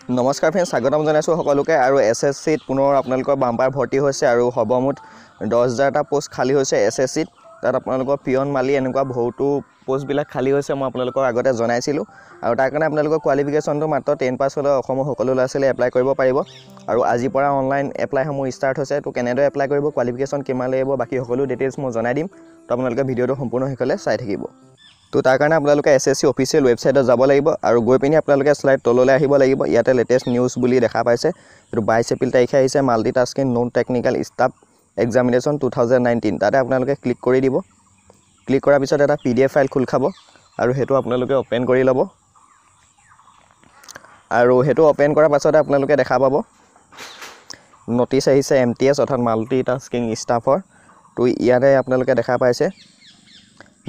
নমস্কাৰ ফ্ৰেন্ড, স্বাগতম জনাইছোঁ সকলোকে। আৰু SSCত পুনৰ আপোনালোকৰ বাম্পাৰ ভৰ্তি হৈছে আৰু সৰ্বমুঠ 10,000টা পোষ্ট খালী হৈছে SSCত। তাত আপোনালোকৰ পিয়ন মালি এনেকুৱা বহুতো পোষ্টবিলাক খালী হৈছে, মই আপোনালোকৰ আগতে জনাইছিলোঁ। আৰু তাৰ কাৰণে আপোনালোকৰ কোৱালিফিকেশ্যনটো মাত্ৰ 10 পাছ হ'লে অসমৰ সকলো ল'ৰা ছোৱালীয়ে এপ্লাই কৰিব পাৰিব। আৰু আজিৰ পৰা অনলাইন এপ্লাইসমূহ ষ্টাৰ্ট হৈছে। তো কেনেদৰে এপ্লাই কৰিব, কোৱালিফিকেশ্যন কিমান লাগিব, বাকী সকলো ডিটেইলছ মই জনাই দিম। তো আপোনালোকে ভিডিঅ'টো সম্পূৰ্ণ শেষলৈ চাই থাকিব। তো তাৰ কাৰণে আপোনালোকে SSC অফিচিয়েল ৱেবছাইটত যাব লাগিব আৰু গৈ পিনি আপোনালোকে শ্লাইড তললৈ আহিব লাগিব। ইয়াতে লেটেষ্ট নিউজ বুলি দেখা পাইছে। এইটো 22 এপ্ৰিল তাৰিখে আহিছে, multitasking non technical staff examination 2019। তাতে আপোনালোকে ক্লিক কৰি দিব। ক্লিক কৰাৰ পিছত এটা PDF ফাইল খোল খাব আৰু সেইটো আপোনালোকে অ'পেন কৰি ল'ব। আৰু সেইটো অ'পেন কৰাৰ পাছতে আপোনালোকে দেখা পাব নটিচ আহিছে MTS অৰ্থাৎ মাল্টিটাস্কিং ষ্টাফৰ। তো ইয়াতে আপোনালোকে দেখা পাইছে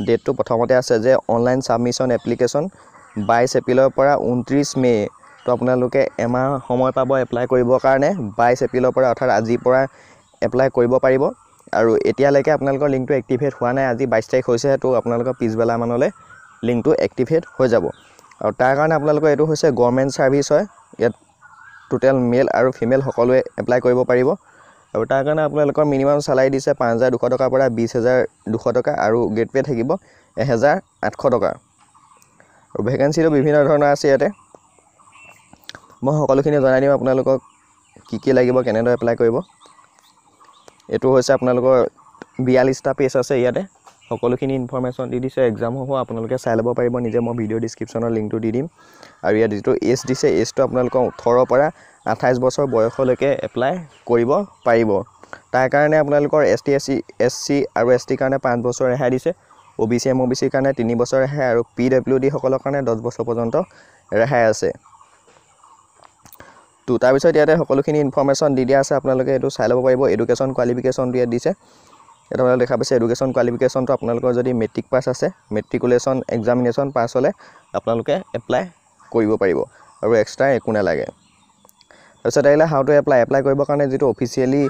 ডেটটো প্ৰথমতে আছে যে অনলাইন ছাবমিশ্যন এপ্লিকেশ্যন 22 এপ্ৰিলৰ পৰা 29 মে'। তো আপোনালোকে এমাহ সময় পাব এপ্লাই কৰিবৰ কাৰণে। 22 এপ্ৰিলৰ পৰা অৰ্থাৎ আজিৰ পৰা এপ্লাই কৰিব পাৰিব। আৰু এতিয়ালৈকে আপোনালোকৰ লিংকটো এক্টিভেট হোৱা নাই, আজি 22 তাৰিখ হৈছেহে। তো আপোনালোকৰ পিছবেলা মানলৈ লিংকটো এক্টিভেট হৈ যাব। আৰু তাৰ কাৰণে আপোনালোকৰ এইটো হৈছে গভৰ্ণমেণ্ট ছাৰ্ভিচ হয়। ইয়াত টোটেল মেল আৰু ফিমেল সকলোৱে এপ্লাই কৰিব পাৰিব। আৰু তাৰ কাৰণে আপোনালোকৰ মিনিমাম চেলাৰী দিছে 5,200 টকাৰ পৰা 20,200 টকা আৰু গ্ৰেড পে থাকিব 1,800 টকা। আৰু ভেকেঞ্চিটো বিভিন্ন ধৰণৰ আছে ইয়াতে। মই সকলোখিনি জনাই দিম আপোনালোকক কি লাগিব, কেনেদৰে এপ্লাই কৰিব। এইটো হৈছে আপোনালোকৰ 42টা পেজ আছে ইয়াতে। সকলোখিনি ইনফৰমেশ্যন দি দিছে। এক্সামসমূহ আপোনালোকে চাই ল'ব পাৰিব নিজে, মই ভিডিঅ' ডিছক্ৰিপশ্যনৰ লিংকটো দি দিম। আৰু ইয়াত যিটো এজ দিছে, এজটো আপোনালোকৰ 18 পৰা 28 বছৰ বয়সলৈকে এপ্লাই কৰিব পাৰিব। তাৰ কাৰণে আপোনালোকৰ SC আৰু ST কাৰণে 5 বছৰ ৰেহাই দিছে। OBC MOBCৰ কাৰণে 3 বছৰ ৰেহাই আৰু PWD সকলৰ কাৰণে 10 বছৰ পৰ্যন্ত ৰেহাই আছে। তো তাৰপিছত ইয়াতে সকলোখিনি ইনফৰমেশ্যন দি দিয়া আছে, আপোনালোকে এইটো চাই ল'ব পাৰিব। এডুকেশ্যন কোৱালিফিকেশ্যনটো ইয়াত দিছে। ইয়াত আপোনালোকে দেখা পাইছে এডুকেশ্যন কোৱালিফিকেশ্যনটো আপোনালোকৰ যদি মেট্ৰিক পাছ আছে, মেট্ৰিকুলেশ্যন এক্সামিনেশ্যন পাছ হ'লে আপোনালোকে এপ্লাই কৰিব পাৰিব আৰু এক্সট্ৰা একো নালাগে। তাৰপিছত আহিলে হাউ টু এপ্লাই কৰিবৰ কাৰণে যিটো অফিচিয়েলি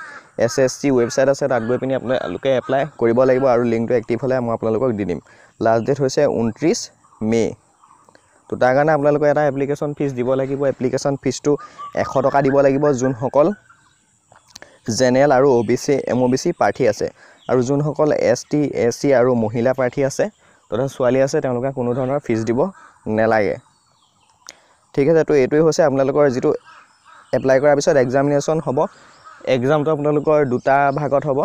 SSC ৱেবছাইট আছে, তাত গৈ পিনি আপোনালোকে এপ্লাই কৰিব লাগিব আৰু লিংকটো এক্টিভ হ'লে মই আপোনালোকক দি দিম। লাষ্ট ডেট হৈছে 29 মে'। তো তাৰ কাৰণে আপোনালোকে এটা এপ্লিকেশ্যন ফিজ দিব লাগিব। এপ্লিকেশ্যন ফিজটো 100 টকা দিব লাগিব যোনসকল জেনেৰেল আৰু OBC MOBC প্ৰাৰ্থী আছে। আৰু যোনসকল ST SC আৰু মহিলা প্ৰাৰ্থী আছে তথা ছোৱালী আছে, তেওঁলোকে কোনো ধৰণৰ ফিজ দিব নালাগে। ঠিক আছে, তো এইটোৱে হৈছে আপোনালোকৰ যিটো এপ্লাই কৰাৰ পিছত এক্সামিনেশ্যন হ'ব। এক্সামটো আপোনালোকৰ দুটা ভাগত হ'ব,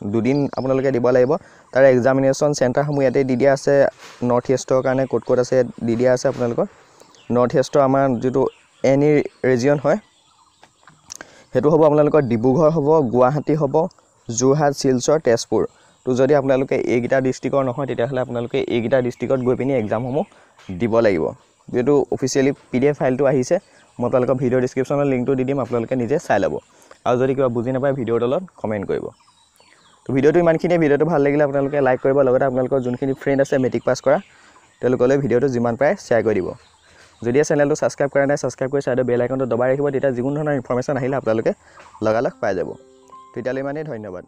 দুদিন আপোনালোকে দিব লাগিব। তাৰ এক্সামিনেশ্যন চেণ্টাৰসমূহ ইয়াতে দি দিয়া আছে। নৰ্থ ইষ্টৰ কাৰণে ক'ত আছে দি দিয়া আছে আপোনালোকৰ। নৰ্থ ইষ্টৰ আমাৰ যিটো NE ৰিজিয়ন হয় সেইটো হ'ব আপোনালোকৰ ডিব্ৰুগড় হ'ব, গুৱাহাটী হ'ব, যোৰহাট, শিলচৰ, তেজপুৰ। তো যদি আপোনালোকে এইকেইটা ডিষ্ট্ৰিক্টৰ নহয়, তেতিয়াহ'লে আপোনালোকে এইকেইটা ডিষ্ট্ৰিক্টত গৈ পিনি এক্সামসমূহ দিব লাগিব। যিহেতু অফিচিয়েলি PDF ফাইলটো আহিছে, মই আপোনালোকৰ ভিডিঅ' ডিছক্ৰিপশ্যনৰ লিংকটো দি দিম, আপোনালোকে নিজে চাই ল'ব। আৰু যদি কিবা বুজি নাপায় ভিডিঅ'ৰ তলত কমেণ্ট কৰিব। তো ভিডিঅ'টো ইমানখিনিয়ে। ভিডিঅ'টো ভাল লাগিলে আপোনালোকে লাইক কৰিব, লগতে আপোনালোকৰ যোনখিনি ফ্ৰেণ্ড আছে মেট্ৰিক পাছ কৰা তেওঁলোকলৈ ভিডিঅ'টো যিমান পাৰে শ্বেয়াৰ কৰি দিব। যদি চেনেলটো ছাবস্ক্ৰাইব কৰা নাই, ছাবস্ক্ৰাইব কৰি চাইডৰ বেল আইকনটো দবাই ৰাখিব, তেতিয়া যিকোনো ধৰণৰ ইনফৰমেশ্যন আহিলে আপোনালোকে লগালগ পাই যাব। তেতিয়ালৈ ইমানেই, ধন্যবাদ।